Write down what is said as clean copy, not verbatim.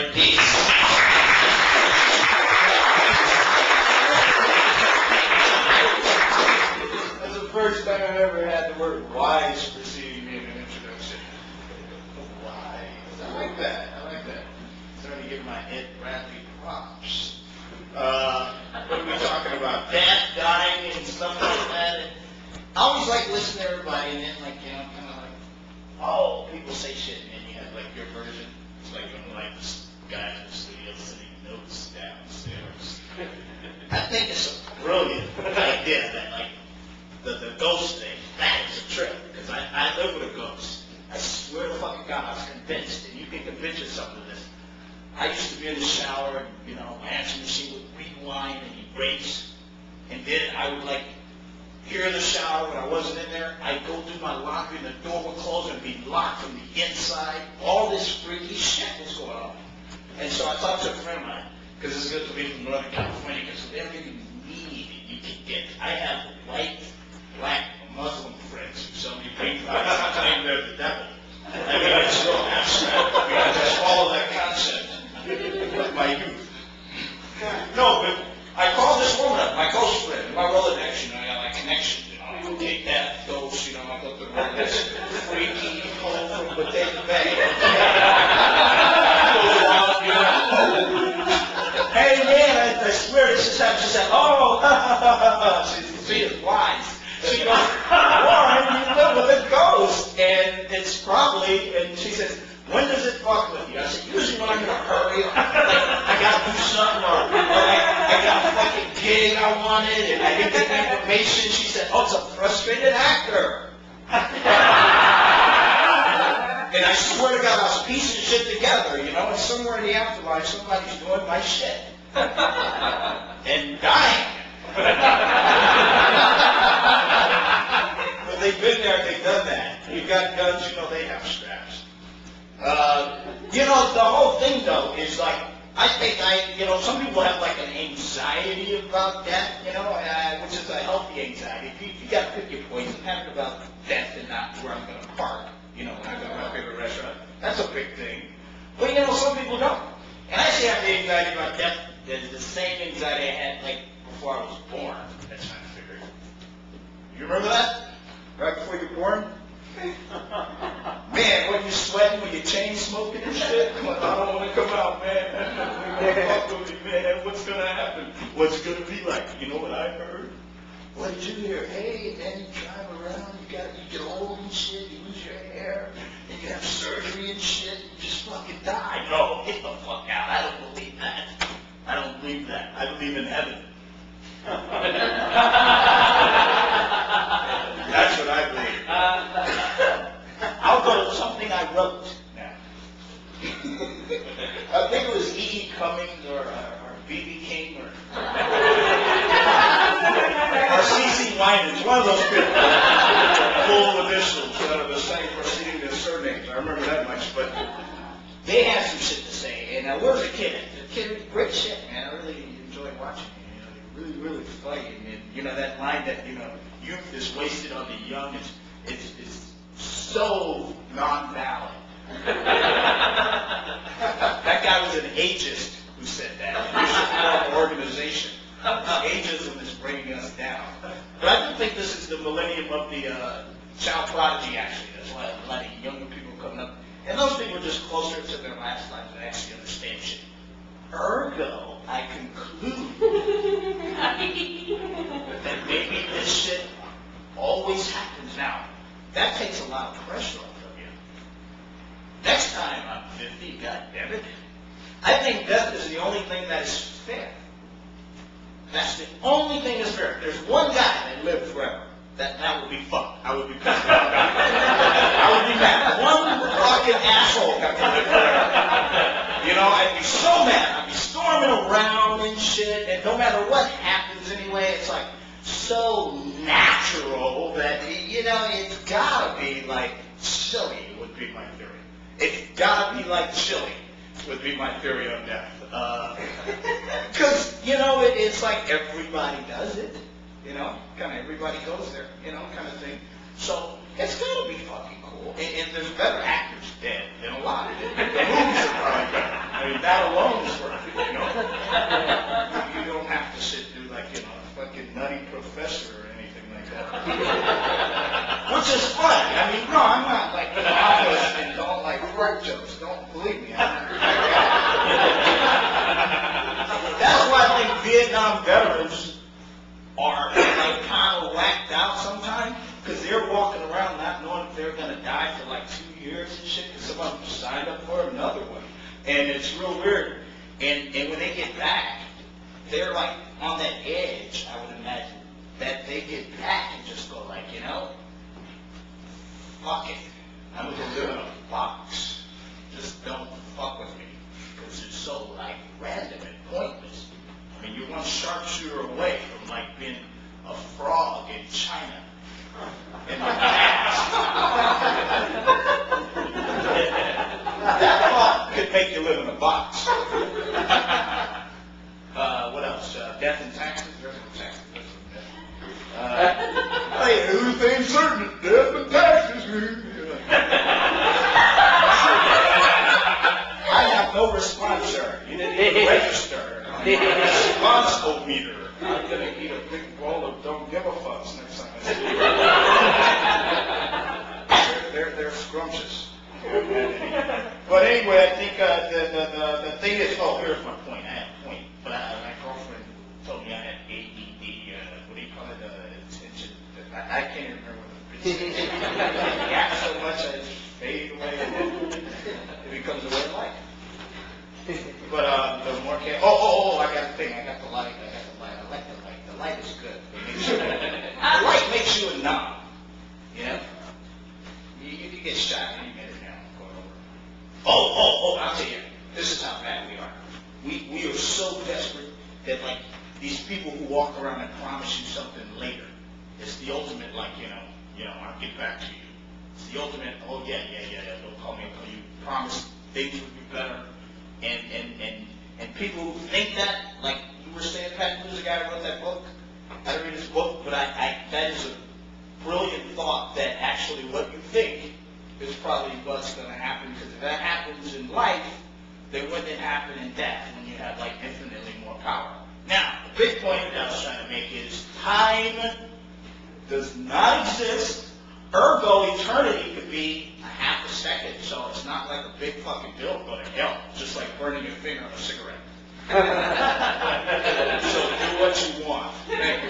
in peace. That's the first time I've ever had the word wise preceding me in an introduction. Wise. I like that. Starting to give my Ed Bradley props. What are we talking about? Death, dying, and stuff like that. And I always like listening to everybody, and then kind of like, oh, people say shit, and then you have like your version. It's like this guy in the studio sending notes downstairs. I think it's a brilliant idea that like the ghost thing. That is a trip because I live with a ghost. I swear to fucking God, I was convinced, and you can convince yourself of this. I used to be in the shower, and my answering machine would rewind and erase, and then I would like hear the shower when I wasn't in there. I'd go do my laundry, and the door would close and be locked from the inside. All this freaky shit was going on, and so I talked to a friend of mine because this is good to be from Northern California because whatever you need, you can get. I have white, black, Muslim friends who sell me green flies and claim they're the devil. I mean, it's so abstract. I just follow that concept of my youth. No, but I called this woman up, my ghost friend, my Rolodex, I got my connections, I go take that ghost, I go to the Rolodex, freaky home from Potato Bay. Goes around, hey man, I swear this is happening. She said, oh, she is wise. She goes, Warren, you live with a ghost, and it's probably, and she says, when does it fuck with you? I said, usually when I'm in a hurry, like I gotta do something, or I got a fucking gig I wanted, and I didn't get the information. She said, oh, it's a frustrated actor. And I swear to God, I was piecing shit together, and somewhere in the afterlife, somebody's doing my shit. And dying. But they've been there, they've done that. You've got guns, they have straps. The whole thing though is like, I think some people have like an anxiety about death, which is a healthy anxiety. You got to pick your poison. Having about death and not where I'm going to park, when I go to my favorite restaurant. That's a big thing. But some people don't. And I actually have the anxiety about death. The same anxiety I had like before I was born. That's kind of figured. You remember that? Right before you were born? Man, when you sweating, when you chain smoking and shit, I don't want to come out, man. Fuck with me, man. What's gonna happen? What's gonna be like? You know what I heard? What did you hear? Hey, then you drive around, you get old and shit, you lose your hair, and you have surgery and shit, you just fucking die. No, get the fuck out. I don't believe that. I don't believe that. I believe in heaven. That's what I believe. I'll go to something I wrote now. I think it was E.E. Cummings or B.B. King or C.C. Winans, one of those people. Full initials that are the same preceding their surnames. I remember that much, but they had some shit to say. And where was the kid? The kid, great shit, man. I really enjoyed watching it. Really, really funny. And that line that youth is wasted on the young is so non-valid. That guy was an ageist who said that. We should have an organization. Ageism is bringing us down. But I do think this is the millennium of the child prodigy, actually. That's why a lot of younger people coming up. And those people are just closer to their last life and actually understand shit. Ergo, I conclude that maybe this shit always happens. Now, that takes a lot of pressure off of you. Next time I'm 50, goddammit, I think death is the only thing that is fair. That's the only thing that's fair. There's one guy that lived forever. That would be fucked. I would be pissed off. I would be mad. One fucking asshole got to live forever. I'd be so mad. I'd be storming around and shit, and no matter what happens anyway, it's like so natural that, it's gotta be like chilly would be my theory. It's gotta be like chilly would be my theory on death. Because, it's like everybody does it. Kind of everybody goes there, kind of thing. So it's gotta be fucking cool. And there's better actors dead than a lot of it. The movies are probably better. I mean, that'll Which is funny. I mean, no, I'm not like obvious and don't like crack jokes. Don't believe me. I'm not like that. That's why I think Vietnam veterans are like kind of whacked out sometimes, because they're walking around not knowing if they're going to die for like 2 years and shit, because someone signed up for another one. And it's real weird. And when they get back, they're like on that edge, I would imagine, that they get back and just go like, you know, fuck it. I'm going to live in a box. Just don't fuck with me. Because it's so like random and pointless. I mean, you're one sharpshooter away from like being a frog in China. In the past. That thought could make you live in a box. What else? Death and taxes? There's no taxes. Hey, everything's certain. Death and taxes. I have no response, sir. You didn't even register on my response-o-meter. I'm going to eat a big bowl of don't give a fucks next time I see you. They're scrumptious. But anyway, I think the thing is, oh, here's my point. I have a point. But my girlfriend told me I had ADD, what do you call it, attention. I can't even remember what the bitch said. I got so much I just fade away and then it becomes a way of life. But the more I got the thing. I got the light. I like the light. The light is good. The light makes you a knob. You know? You get shot any minute now. Going over. I'll tell you. This is how bad we are. We are so desperate that like these people who walk around and promise you something later. It's the ultimate like, you know, I'll get back to you. It's the ultimate, oh yeah, don't call me until you promise things would be better. And people who think that, like you were saying, Pat, who's the guy who wrote that book? I didn't read his book, but that is a brilliant thought that actually what you think is probably what's going to happen, because if that happens in life, then wouldn't it happen in death when you have like infinitely more power? Now, the big point that I was trying to make is time does not exist. Ergo, eternity could be a half a second, so it's not like a big fucking deal, go to hell. Just like burning your finger on a cigarette. So do what you want. Thank you.